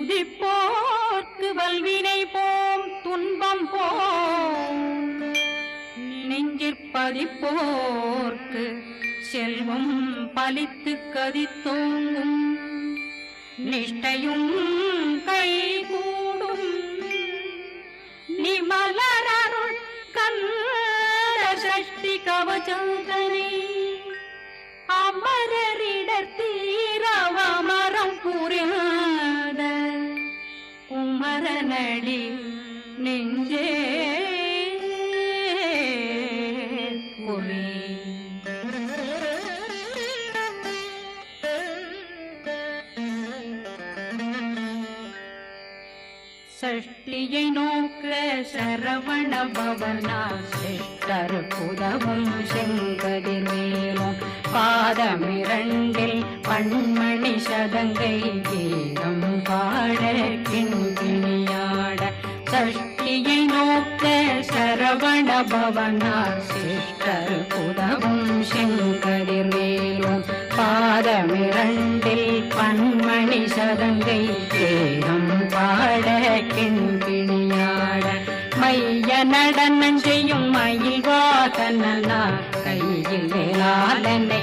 துதிப்போர்க்கு வல்வினை போம் துன்பம் போம் நெஞ்சிற்பதிப்போர்க்கு செல்வம் பலித்து கதித்தோங்கும் நிஷ்டையும் கைகூடும் நிமலரருள் கந்த சஷ்டி கவசந்தனை அமரரிடர் தீரவமரம் புரியாத குமரனடி நெஞ்சே பொறி சஷ்டியை நோக்க சரவண பவனா சிஷ்டர் புதவும் செங்கதிர்வேலும் பாதமிரண்டில் பண்மணி சதங்கை கீதம் பாட கிண்கிணியாட சஷ்டியை நோக்க சரவண பவனா சிஷ்டர் புதவும் செங்கதிர்வேலும் பாதமிரண்டில் பண்மணி சதங்கை கீதம் பாட கிண்கிணியாட மைய நடனம் செய்யும் மயில் வாசனா கையில் வேளாளனை